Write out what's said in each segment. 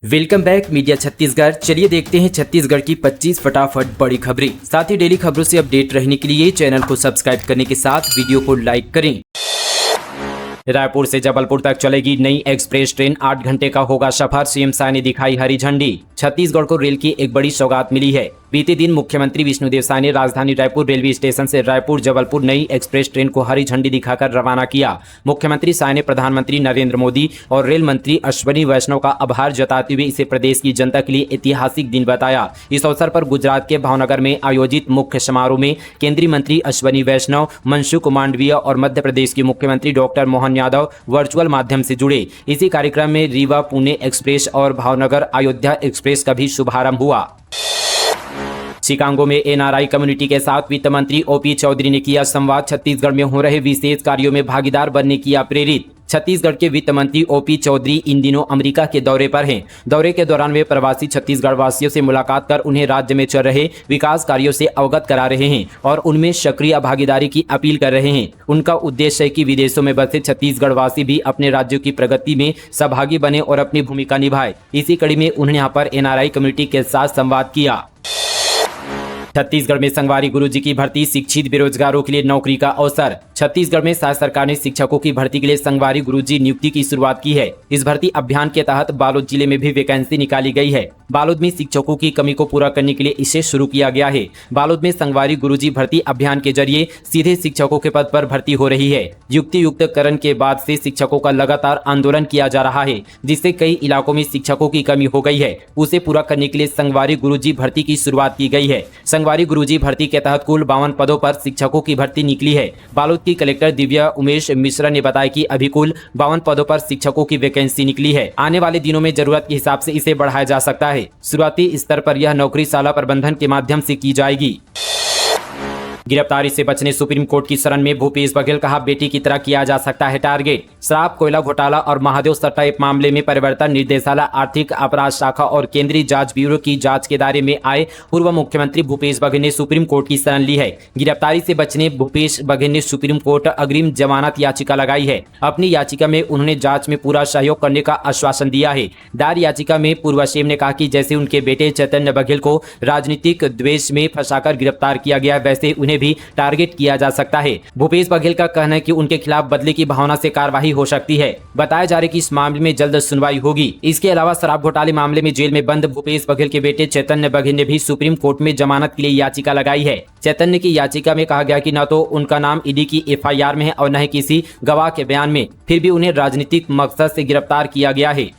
Welcome back media Chhattisgarh. चलिए देखते हैं छत्तीसगढ़ की 25 फटाफट बड़ी खबरें। साथ ही डेली खबरों से अपडेट रहने के लिए चैनल को सब्सक्राइब करने के साथ वीडियो को लाइक करें। रायपुर से जबलपुर तक चलेगी नई एक्सप्रेस ट्रेन, 8 घंटे का होगा सफर। सीएम शाह ने दिखाई हरी झंडी। छत्तीसगढ़ को रेल की एक बड़ी सौगात मिली है। बीते दिन मुख्यमंत्री विष्णुदेव साय ने राजधानी रायपुर रेलवे स्टेशन से रायपुर जबलपुर नई एक्सप्रेस ट्रेन को हरी झंडी दिखाकर रवाना किया। मुख्यमंत्री साय ने प्रधानमंत्री नरेंद्र मोदी और रेल मंत्री अश्विनी वैष्णव का आभार जताते हुए इसे प्रदेश की जनता के लिए ऐतिहासिक दिन बताया। इस अवसर पर गुजरात के भावनगर में आयोजित मुख्य समारोह में केंद्रीय मंत्री अश्विनी वैष्णव, मनसुख मांडविया और मध्य प्रदेश के मुख्यमंत्री डॉक्टर मोहन यादव वर्चुअल माध्यम से जुड़े। इसी कार्यक्रम में रीवा पुणे एक्सप्रेस और भावनगर अयोध्या एक्सप्रेस का भी शुभारंभ हुआ। शिकागो में एनआरआई कम्युनिटी के साथ वित्त मंत्री ओपी चौधरी ने किया संवाद। छत्तीसगढ़ में हो रहे विशेष कार्यों में भागीदार बनने किया प्रेरित। छत्तीसगढ़ के वित्त मंत्री ओपी चौधरी इन दिनों अमेरिका के दौरे पर हैं। दौरे के दौरान वे प्रवासी छत्तीसगढ़ वासियों से मुलाकात कर उन्हें राज्य में चल रहे विकास कार्यों से अवगत करा रहे हैं और उनमें सक्रिय भागीदारी की अपील कर रहे हैं। उनका उद्देश्य है कि विदेशों में बसे छत्तीसगढ़ वासी भी अपने राज्यों की प्रगति में सहभागी बने और अपनी भूमिका निभाए। इसी कड़ी में उन्होंने यहाँ पर एनआरआई कम्युनिटी के साथ संवाद किया। छत्तीसगढ़ में संगवारी गुरुजी की भर्ती, शिक्षित बेरोजगारों के लिए नौकरी का अवसर। छत्तीसगढ़ में शासन सरकार ने शिक्षकों की भर्ती के लिए संगवारी गुरुजी नियुक्ति की शुरुआत की है। इस भर्ती अभियान के तहत बालोद जिले में भी वैकेंसी निकाली गई है। बालोद में शिक्षकों की कमी को पूरा करने के लिए इसे शुरू किया गया है। बालोद में संगवारी गुरुजी भर्ती अभियान के जरिए सीधे शिक्षकों के पद पर भर्ती हो रही है। युक्तियुक्तकरण के बाद से शिक्षकों का लगातार आंदोलन किया जा रहा है, जिससे कई इलाकों में शिक्षकों की कमी हो गई है। उसे पूरा करने के लिए संगवारी गुरुजी भर्ती की शुरुआत की गई है। संगवारी गुरुजी भर्ती के तहत कुल 52 पदों पर शिक्षकों की भर्ती निकली है। बालोद की कलेक्टर दिव्या उमेश मिश्रा ने बताया कि अभी कुल 52 पदों पर शिक्षकों की वैकेंसी निकली है। आने वाले दिनों में जरूरत के हिसाब से इसे बढ़ाया जा सकता है। शुरुआती स्तर पर यह नौकरी शाला प्रबंधन के माध्यम से की जाएगी। गिरफ्तारी से बचने सुप्रीम कोर्ट की शरण में भूपेश बघेल, कहा बेटी की तरह किया जा सकता है टारगेट। शराब, कोयला घोटाला और महादेव सट्टा मामले में परिवर्तन निदेशालय, आर्थिक अपराध शाखा और केंद्रीय जांच ब्यूरो की जांच के दायरे में आए पूर्व मुख्यमंत्री भूपेश बघेल ने सुप्रीम कोर्ट की शरण ली है। गिरफ्तारी से बचने भूपेश बघेल ने सुप्रीम कोर्ट अग्रिम जमानत याचिका लगाई है। अपनी याचिका में उन्होंने जांच में पूरा सहयोग करने का आश्वासन दिया है। दायर याचिका में पूर्व सीएम ने कहा कि जैसे उनके बेटे चैतन्य बघेल को राजनीतिक द्वेष में फंसाकर गिरफ्तार किया गया, वैसे उन्हें भी टारगेट किया जा सकता है। भूपेश बघेल का कहना है कि उनके खिलाफ बदले की भावना से कार्रवाई हो सकती है। बताया जा रहा है कि इस मामले में जल्द सुनवाई होगी। इसके अलावा शराब घोटाले मामले में जेल में बंद भूपेश बघेल के बेटे चैतन्य बघेल ने भी सुप्रीम कोर्ट में जमानत के लिए याचिका लगाई है। चैतन्य की याचिका में कहा गया कि न तो उनका नाम ईडी की एफआईआर में है और न ही किसी गवाह के बयान में, फिर भी उन्हें राजनीतिक मकसद से गिरफ्तार किया गया है।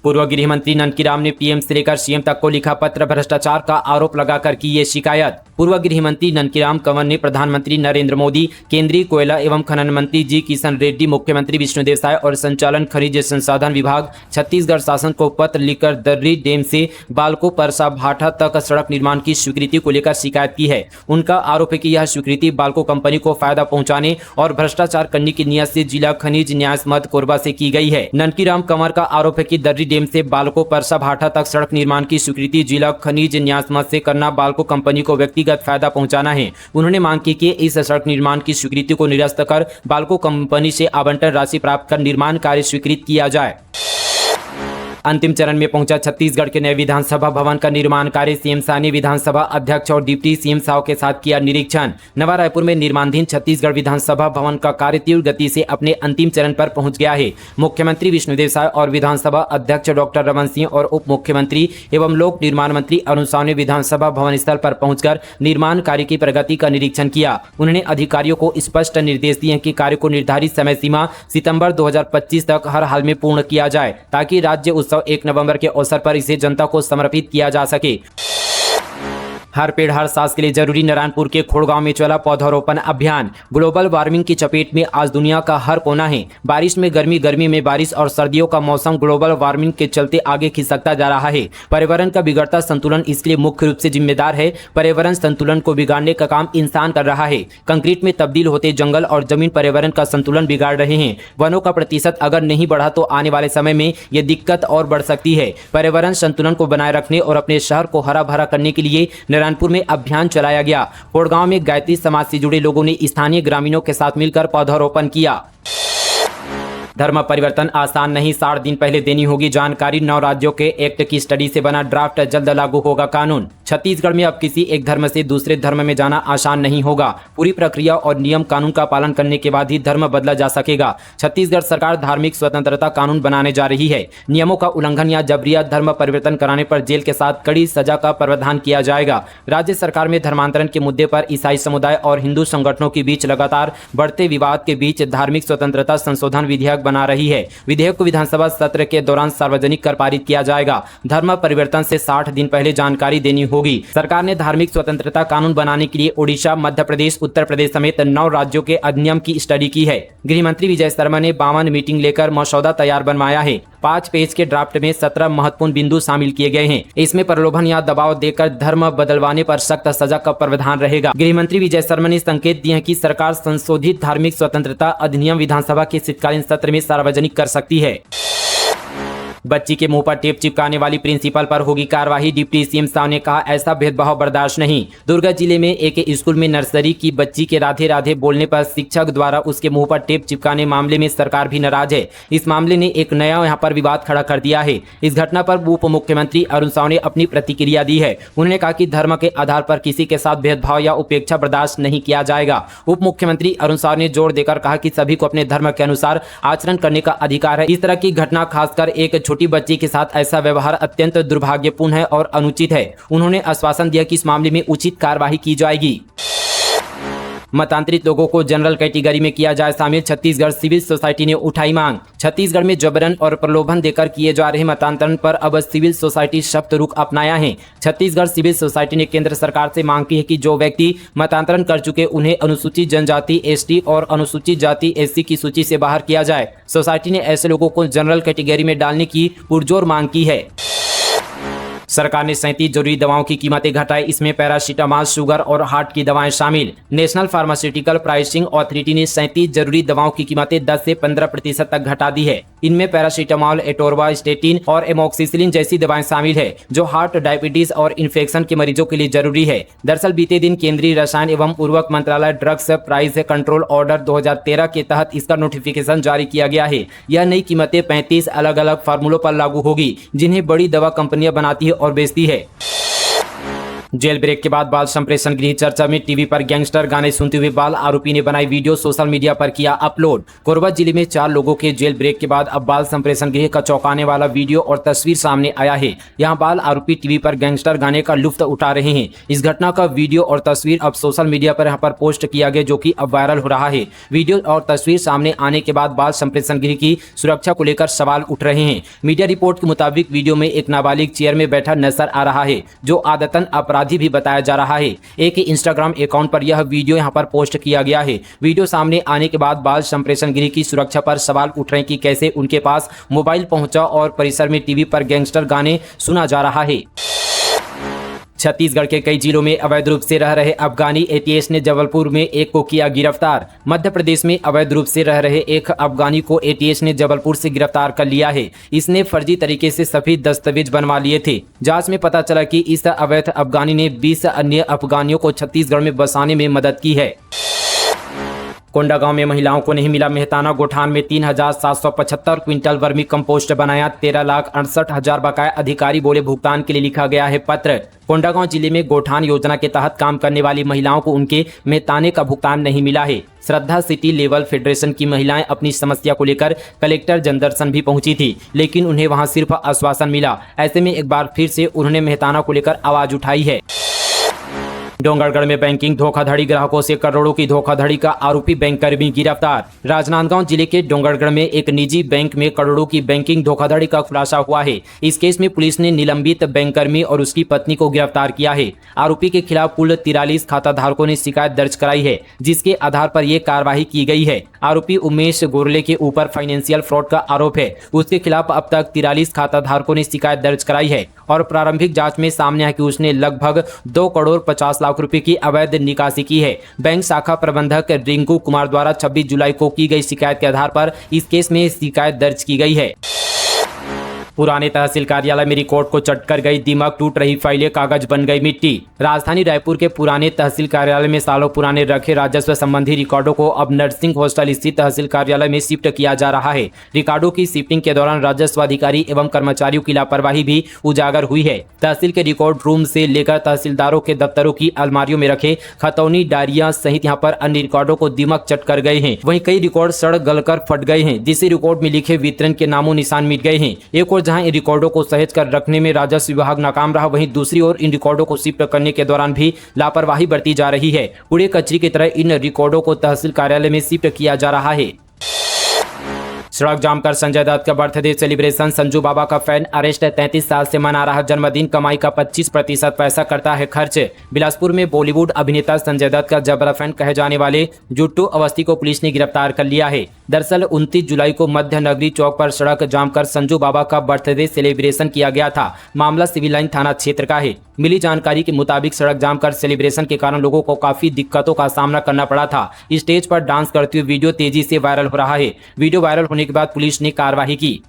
पूर्व गृह मंत्री ननकीराम ने पीएम से लेकर सीएम तक को लिखा पत्र, भ्रष्टाचार का आरोप लगाकर की ये शिकायत। पूर्व गृह मंत्री ननकीराम कंवर ने प्रधानमंत्री नरेंद्र मोदी, केंद्रीय कोयला एवं खनन मंत्री जी किशन रेड्डी, मुख्यमंत्री विष्णुदेव साय और संचालन खनिज संसाधन विभाग छत्तीसगढ़ शासन को पत्र लिखकर दर्री डैम से बालको परसा भाठा तक सड़क निर्माण की स्वीकृति को लेकर शिकायत की है। उनका आरोप है कि यह स्वीकृति बालको कंपनी को फायदा पहुंचाने और भ्रष्टाचार करने की नियत से जिला खनिज न्यास मध्य कोरबा से की गई है। ननकीराम कंवर का आरोप है कि दर्री डैम से बालको परसा भाठा तक सड़क निर्माण की स्वीकृति जिला खनिज न्यास मध्य से करना बालको कंपनी को व्यक्तिगत फायदा पहुंचाना है। उन्होंने मांग की कि इस सड़क निर्माण की स्वीकृति को निरस्त कर बालको कंपनी से आवंटन राशि प्राप्त कर निर्माण कार्य स्वीकृत किया जाए। अंतिम चरण में पहुंचा छत्तीसगढ़ के नए विधानसभा भवन का निर्माण कार्य। सीएम शाह ने विधानसभा अध्यक्ष और डिप्टी सीएम शाह के साथ किया निरीक्षण। नवा रायपुर में निर्माणाधीन छत्तीसगढ़ विधानसभा भवन का कार्य तीव्र गति से अपने अंतिम चरण पर पहुंच गया है। मुख्यमंत्री विष्णुदेव साय और विधानसभा अध्यक्ष डॉक्टर रमन सिंह और उप मुख्यमंत्री एवं लोक निर्माण मंत्री अरुण साव ने विधानसभा भवन स्थल पर पहुंचकर निर्माण कार्य की प्रगति का निरीक्षण किया। उन्होंने अधिकारियों को स्पष्ट निर्देश दिए कि कार्य को निर्धारित समय सीमा सितंबर 2025 तक हर हाल में पूर्ण किया जाए, ताकि राज्य 1 नवंबर के अवसर पर इसे जनता को समर्पित किया जा सके। हर पेड़ हर सांस के लिए जरूरी, नारायणपुर के खोड़गांव में चला पौधारोपण अभियान। ग्लोबल वार्मिंग की चपेट में आज दुनिया का हर कोना है। बारिश में गर्मी, गर्मी में बारिश और सर्दियों का मौसम ग्लोबल वार्मिंग के चलते आगे खिसकता जा रहा है। पर्यावरण का बिगड़ता संतुलन इसलिए मुख्य रूप से जिम्मेदार है। पर्यावरण संतुलन को बिगाड़ने का काम इंसान कर रहा है। कंक्रीट में तब्दील होते जंगल और जमीन पर्यावरण का संतुलन बिगाड़ रहे हैं। वनों का प्रतिशत अगर नहीं बढ़ा तो आने वाले समय में ये दिक्कत और बढ़ सकती है। पर्यावरण संतुलन को बनाए रखने और अपने शहर को हरा भरा करने के लिए नारायणपुर में अभियान चलाया गया। खोड़गांव में गायत्री समाज से जुड़े लोगों ने स्थानीय ग्रामीणों के साथ मिलकर पौधारोपण किया। धर्म परिवर्तन आसान नहीं, 60 दिन पहले देनी होगी जानकारी। 9 राज्यों के एक्ट की स्टडी से बना ड्राफ्ट, जल्द लागू होगा कानून। छत्तीसगढ़ में अब किसी एक धर्म से दूसरे धर्म में जाना आसान नहीं होगा। पूरी प्रक्रिया और नियम कानून का पालन करने के बाद ही धर्म बदला जा सकेगा। छत्तीसगढ़ सरकार धार्मिक स्वतंत्रता कानून बनाने जा रही है। नियमों का उल्लंघन या जबरिया धर्म परिवर्तन कराने पर जेल के साथ कड़ी सजा का प्रावधान किया जाएगा। राज्य सरकार में धर्मांतरण के मुद्दे पर ईसाई समुदाय और हिंदू संगठनों के बीच लगातार बढ़ते विवाद के बीच धार्मिक स्वतंत्रता संशोधन विधेयक बना रही है। विधेयक को विधानसभा सत्र के दौरान सार्वजनिक कर पारित किया जाएगा। धर्म परिवर्तन से 60 दिन पहले जानकारी देनी होगी। सरकार ने धार्मिक स्वतंत्रता कानून बनाने के लिए ओडिशा, मध्य प्रदेश, उत्तर प्रदेश समेत 9 राज्यों के अधिनियम की स्टडी की है। गृह मंत्री विजय शर्मा ने 52 मीटिंग लेकर मसौदा तैयार बनवाया है। 5 पेज के ड्राफ्ट में 17 महत्वपूर्ण बिंदु शामिल किए गए हैं। इसमें प्रलोभन या दबाव देकर धर्म बदलवाने पर सख्त सजा का प्रावधान रहेगा। गृह मंत्री विजय शर्मा ने संकेत दिए हैं कि सरकार संशोधित धार्मिक स्वतंत्रता अधिनियम विधानसभा के शीतकालीन सत्र में सार्वजनिक कर सकती है। बच्ची के मुंह पर टेप चिपकाने वाली प्रिंसिपल पर होगी कार्रवाई। डिप्टी सीएम साहब ने कहा, ऐसा भेदभाव बर्दाश्त नहीं। दुर्ग जिले में एक स्कूल में नर्सरी की बच्ची के राधे राधे बोलने पर शिक्षक द्वारा उसके मुंह पर टेप चिपकाने मामले में सरकार भी नाराज है। इस मामले ने एक नया यहां पर विवाद खड़ा कर दिया है। इस घटना पर उप मुख्यमंत्री अरुण साव ने अपनी प्रतिक्रिया दी है। उन्होंने कहा कि धर्म के आधार पर किसी के साथ भेदभाव या उपेक्षा बर्दाश्त नहीं किया जाएगा। उप मुख्यमंत्री अरुण साव ने जोर देकर कहा कि सभी को अपने धर्म के अनुसार आचरण करने का अधिकार है। इस तरह की घटना खासकर एक छोटी बच्ची के साथ ऐसा व्यवहार अत्यंत दुर्भाग्यपूर्ण है और अनुचित है। उन्होंने आश्वासन दिया कि इस मामले में उचित कार्रवाई की जाएगी। मतांतरित लोगों को जनरल कैटेगरी में किया जाए शामिल, छत्तीसगढ़ सिविल सोसाइटी ने उठाई मांग। छत्तीसगढ़ में जबरन और प्रलोभन देकर किए जा रहे मतांतरण पर अब सिविल सोसाइटी सख्त रुख अपनाया है। छत्तीसगढ़ सिविल सोसाइटी ने केंद्र सरकार से मांग की है कि जो व्यक्ति मतांतरण कर चुके उन्हें अनुसूचित जनजाति एसटी और अनुसूचित जाति एससी की सूची से बाहर किया जाए। सोसाइटी ने ऐसे लोगों को जनरल कैटेगरी में डालने की पुरजोर मांग की है। सरकार ने 37 जरूरी दवाओं की कीमतें घटाई। इसमें पैरासीटामॉल, शुगर और हार्ट की दवाएं शामिल। नेशनल फार्मास्यूटिकल प्राइसिंग अथॉरिटी ने 37 जरूरी दवाओं की कीमतें 10 से 15% तक घटा दी है। इनमें पैरासीटामॉल, एटोर्वास्टेटिन और एमोक्सिसिलिन जैसी दवाएं शामिल है, जो हार्ट, डायबिटीज और इन्फेक्शन के मरीजों के लिए जरूरी है। दरअसल बीते दिन केंद्रीय रसायन एवं उर्वरक मंत्रालय ड्रग्स प्राइस कंट्रोल ऑर्डर 2013 के तहत इसका नोटिफिकेशन जारी किया गया है। यह नई कीमतें 35 अलग अलग फार्मूलों पर लागू होगी, जिन्हें बड़ी दवा कंपनियां बनाती है और बेचती है। जेल ब्रेक के बाद बाल संप्रेषण गृह चर्चा में। टीवी पर गैंगस्टर गाने सुनते हुए बाल आरोपी ने बनाई वीडियो, सोशल मीडिया पर किया अपलोड। कोरबा जिले में 4 लोगों के जेल ब्रेक के बाद अब बाल संप्रेषण गृह का चौंकाने वाला वीडियो और तस्वीर सामने आया है। यहां बाल आरोपी टीवी पर गैंगस्टर गाने का लुत्फ उठा रहे हैं। इस घटना का वीडियो और तस्वीर अब सोशल मीडिया पर यहां पर पोस्ट किया गया, जो कि अब वायरल हो रहा है। वीडियो और तस्वीर सामने आने के बाद बाल संप्रेषण गृह की सुरक्षा को लेकर सवाल उठ रहे हैं। मीडिया रिपोर्ट के मुताबिक वीडियो में एक नाबालिग चेयर में बैठा नजर आ रहा है, जो आदतन अपराधी भी बताया जा रहा है। एक इंस्टाग्राम अकाउंट पर यह वीडियो यहां पर पोस्ट किया गया है। वीडियो सामने आने के बाद बाल संप्रेषण गृह की सुरक्षा पर सवाल उठ रहे हैं कि कैसे उनके पास मोबाइल पहुंचा और परिसर में टीवी पर गैंगस्टर गाने सुना जा रहा है। छत्तीसगढ़ के कई जिलों में अवैध रूप से रह रहे अफगानी एटीएस ने जबलपुर में एक को किया गिरफ्तार। मध्य प्रदेश में अवैध रूप से रह रहे एक अफगानी को एटीएस ने जबलपुर से गिरफ्तार कर लिया है। इसने फर्जी तरीके से सभी दस्तावेज बनवा लिए थे। जांच में पता चला कि इस अवैध अफगानी ने 20 अन्य अफगानियों को छत्तीसगढ़ में बसाने में मदद की है। कोंडागांव में महिलाओं को नहीं मिला मेहताना। गोठान में 3,775 क्विंटल वर्मी कंपोस्ट बनाया। 13,68,000 बकाया अधिकारी बोले भुगतान के लिए लिखा गया है पत्र। कोंडागांव जिले में गोठान योजना के तहत काम करने वाली महिलाओं को उनके मेहताने का भुगतान नहीं मिला है। श्रद्धा सिटी लेवल फेडरेशन की महिलाएं अपनी समस्या को लेकर कलेक्टर जनदर्शन भी पहुंची थी, लेकिन उन्हें वहां सिर्फ आश्वासन मिला। ऐसे में एक बार फिर से उन्होंने मेहताना को लेकर आवाज उठाई है। डोंगरगढ़ में बैंकिंग धोखाधड़ी, ग्राहकों से करोड़ों की धोखाधड़ी का आरोपी बैंककर्मी गिरफ्तार। राजनांदगांव जिले के डोंगरगढ़ में एक निजी बैंक में करोड़ों की बैंकिंग धोखाधड़ी का खुलासा हुआ है। इस केस में पुलिस ने निलंबित बैंककर्मी और उसकी पत्नी को गिरफ्तार किया है। आरोपी के खिलाफ कुल 43 खाता धारकों ने शिकायत दर्ज कराई है, जिसके आधार पर यह कार्रवाई की गई है। आरोपी उमेश गोरले के ऊपर फाइनेंशियल फ्रॉड का आरोप है। उसके खिलाफ अब तक 43 खाता धारकों ने शिकायत दर्ज कराई है और प्रारंभिक जांच में सामने आया कि उसने लगभग 2 करोड़ 50 लाख रुपए की अवैध निकासी की है। बैंक शाखा प्रबंधक रिंकू कुमार द्वारा 26 जुलाई को की गई शिकायत के आधार पर इस केस में शिकायत दर्ज की गई है। पुराने तहसील कार्यालय में रिकॉर्ड को चटकर गई दीमक, टूट रही फाइलें, कागज बन गई मिट्टी। राजधानी रायपुर के पुराने तहसील कार्यालय में सालों पुराने रखे राजस्व संबंधी रिकॉर्डों को अब नर्सिंग हॉस्टल स्थित तहसील कार्यालय में शिफ्ट किया जा रहा है। रिकॉर्डों की शिफ्टिंग के दौरान राजस्व अधिकारी एवं कर्मचारियों की लापरवाही भी उजागर हुई है। तहसील के रिकॉर्ड रूम से लेकर तहसीलदारों के दफ्तरों की अलमारियों में रखे खतौनी, डायरिया सहित यहाँ पर अन्य रिकॉर्डों को दीमक चट कर गए हैं। वहीं कई रिकॉर्ड सड़ गलकर फट गए हैं, जिससे रिकॉर्ड में लिखे वितरण के नामों निशान मिट गए हैं। एक और जहां इन रिकॉर्डों को सहेज कर रखने में राजस्व विभाग नाकाम रहा, वहीं दूसरी ओर इन रिकॉर्डों को शिफ्ट करने के दौरान भी लापरवाही बरती जा रही है। कूड़े कचरे की तरह इन रिकॉर्डों को तहसील कार्यालय में शिफ्ट किया जा रहा है। सड़क जाम कर संजय दत्त का बर्थडे सेलिब्रेशन, संजू बाबा का फैन अरेस्ट, 33 साल से मना रहा जन्मदिन, कमाई का 25% पैसा करता है खर्च। बिलासपुर में बॉलीवुड अभिनेता संजय दत्त का जबरा फैन कहे जाने वाले जुट्टू अवस्थी को पुलिस ने गिरफ्तार कर लिया है। दरअसल 29 जुलाई को मध्य नगरी चौक पर सड़क जाम कर संजू बाबा का बर्थडे सेलिब्रेशन किया गया था। मामला सिविल लाइन थाना क्षेत्र का है। मिली जानकारी के मुताबिक सड़क जाम कर सेलिब्रेशन के कारण लोगों को काफी दिक्कतों का सामना करना पड़ा था। स्टेज पर डांस करते हुए वीडियो तेजी से वायरल हो रहा है। वीडियो वायरल होने के बाद पुलिस ने कार्रवाई की।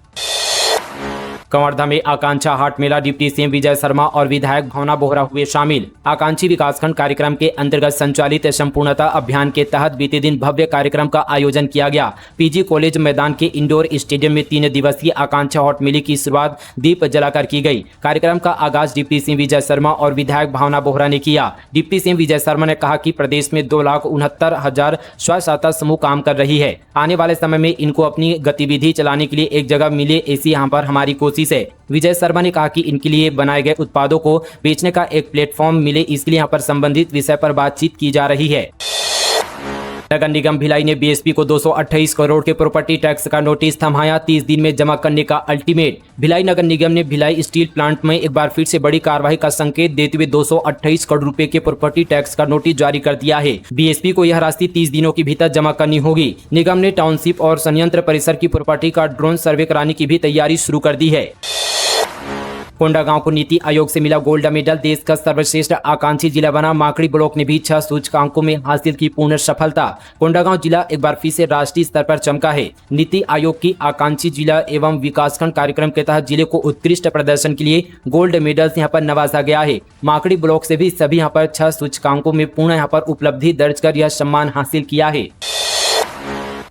कवर्धा में आकांक्षा हाट मेला, डिप्टी सीएम विजय शर्मा और विधायक भावना बोहरा हुए शामिल। आकांक्षी विकासखंड कार्यक्रम के अंतर्गत संचालित संपूर्णता अभियान के तहत बीते दिन भव्य कार्यक्रम का आयोजन किया गया। पीजी कॉलेज मैदान के इंडोर स्टेडियम में 3 दिवसीय आकांक्षा हाट मेले की शुरुआत दीप जलाकर की गई। कार्यक्रम का आगाज डिप्टी सीएम विजय शर्मा और विधायक भावना बोहरा ने किया। डिप्टी सीएम विजय शर्मा ने कहा कि प्रदेश में 2,69,000 स्व सहायता समूह काम कर रही है। आने वाले समय में इनको अपनी गतिविधि चलाने के लिए एक जगह मिले, ऐसी यहाँ पर हमारी कोशिश है। विजय शर्मा ने कहा कि इनके लिए बनाए गए उत्पादों को बेचने का एक प्लेटफॉर्म मिले, इसलिए यहाँ पर संबंधित विषय पर बातचीत की जा रही है। नगर निगम भिलाई ने बीएसपी को 228 करोड़ के प्रॉपर्टी टैक्स का नोटिस थमाया, 30 दिन में जमा करने का अल्टीमेट। भिलाई नगर निगम ने भिलाई स्टील प्लांट में एक बार फिर से बड़ी कार्रवाई का संकेत देते हुए 228 करोड़ रुपए के प्रॉपर्टी टैक्स का नोटिस जारी कर दिया है। बीएसपी को यह राशि 30 दिनों के भीतर जमा करनी होगी। निगम ने टाउनशिप और संयंत्र परिसर की प्रॉपर्टी का ड्रोन सर्वे कराने की भी तैयारी शुरू कर दी है। कोंडागांव को नीति आयोग से मिला गोल्ड मेडल, देश का सर्वश्रेष्ठ आकांक्षी जिला बना। माकड़ी ब्लॉक ने भी 6 सूचकांकों में हासिल की पूर्ण सफलता। कोंडागांव जिला एक बार फिर से राष्ट्रीय स्तर पर चमका है। नीति आयोग की आकांक्षी जिला एवं विकासखंड कार्यक्रम के तहत जिले को उत्कृष्ट प्रदर्शन के लिए गोल्ड मेडल यहाँ पर नवाजा गया है। माकड़ी ब्लॉक से भी सभी यहाँ पर 6 सूचकांकों में पूर्ण यहाँ पर उपलब्धि दर्ज कर यह सम्मान हासिल किया है।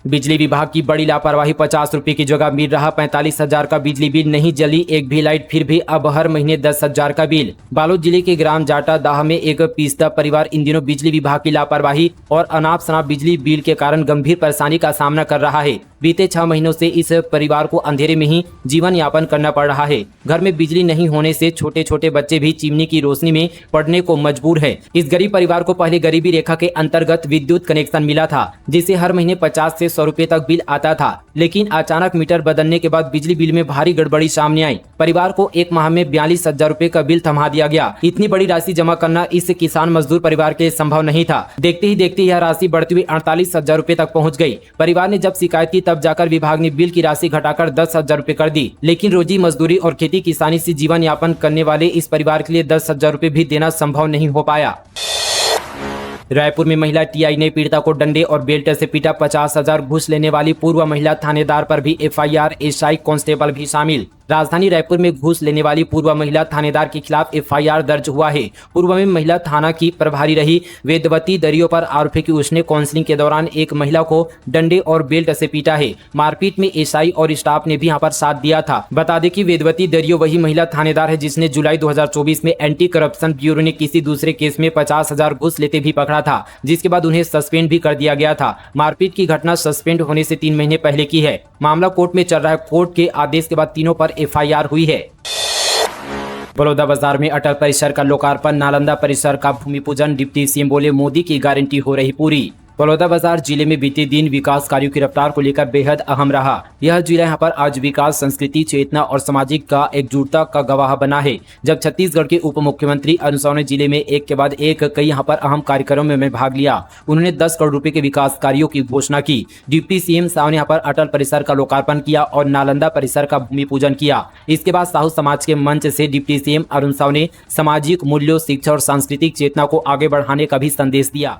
बिजली विभाग की बड़ी लापरवाही, 50 रुपए की जगह मिल रहा 45,000 का बिजली बिल, नहीं जली एक भी लाइट, फिर भी अब हर महीने 10,000 का बिल। बालोद जिले के ग्राम जाटा दाह में एक पीसता परिवार इन दिनों बिजली विभाग की लापरवाही और अनाप शनाप बिजली बिल के कारण गंभीर परेशानी का सामना कर रहा है। बीते 6 महीनों से इस परिवार को अंधेरे में ही जीवन यापन करना पड़ रहा है। घर में बिजली नहीं होने से छोटे छोटे बच्चे भी चिमनी की रोशनी में पढ़ने को मजबूर है। इस गरीब परिवार को पहले गरीबी रेखा के अंतर्गत विद्युत कनेक्शन मिला था, जिसे हर महीने 50 से 100 रुपए तक बिल आता था। लेकिन अचानक मीटर बदलने के बाद बिजली बिल में भारी गड़बड़ी सामने आई। परिवार को एक माह में 42,000 रुपए का बिल थमा दिया गया। इतनी बड़ी राशि जमा करना इस किसान मजदूर परिवार के लिए संभव नहीं था। देखते ही देखते यह राशि बढ़ती हुई 48,000 रुपए तक पहुँच गयी। परिवार ने जब शिकायत की तब जाकर विभाग ने बिल की राशि घटाकर 10,000 रुपए कर दी। लेकिन रोजी मजदूरी और खेती किसानी से जीवन यापन करने वाले इस परिवार के लिए 10,000 रुपए भी देना संभव नहीं हो पाया। रायपुर में महिला टीआई ने पीड़िता को डंडे और बेल्ट से पीटा, 50,000 घूस लेने वाली पूर्व महिला थानेदार पर भी एफआईआर, एसआई कांस्टेबल भी शामिल। राजधानी रायपुर में घूस लेने वाली पूर्व महिला थानेदार के खिलाफ एफआईआर दर्ज हुआ है। पूर्व में महिला थाना की प्रभारी रही वेदवती दरियो पर आरोप है कि उसने काउंसलिंग के दौरान एक महिला को डंडे और बेल्ट से पीटा है। मारपीट में एसआई और स्टाफ ने भी यहाँ पर साथ दिया था। बता दें कि वेदवती दरियो वही महिला थानेदार है जिसने जुलाई 2024 में एंटी करप्शन ब्यूरो ने किसी दूसरे केस में 50,000 घूस लेते भी पकड़ा था, जिसके बाद उन्हें सस्पेंड भी कर दिया गया था। मारपीट की घटना सस्पेंड होने से 3 महीने पहले की है। मामला कोर्ट में चल रहा है। कोर्ट के आदेश के बाद तीनों पर एफआईआर हुई है। बलौदाबाजार में अटल परिसर का लोकार्पण, नालंदा परिसर का भूमि पूजन, डिप्टी सीएम बोले मोदी की गारंटी हो रही पूरी। बलौदाबाजार जिले में बीते दिन विकास कार्यों की रफ्तार को लेकर बेहद अहम रहा। यह जिला यहाँ पर आज विकास, संस्कृति, चेतना और सामाजिक का एकजुटता का गवाह बना है। जब छत्तीसगढ़ के उप मुख्यमंत्री अरुण साव ने जिले में एक के बाद एक कई यहाँ पर अहम कार्यक्रमों में भाग लिया। उन्होंने 10 करोड़ रुपए के विकास कार्यों की घोषणा की। डिप्टी सीएम साव ने यहाँ पर अटल परिसर का लोकार्पण किया और नालंदा परिसर का भूमि पूजन किया। इसके बाद साहू समाज के मंच से डिप्टी सीएम अरुण साव ने सामाजिक मूल्यों, शिक्षा और सांस्कृतिक चेतना को आगे बढ़ाने का भी संदेश दिया।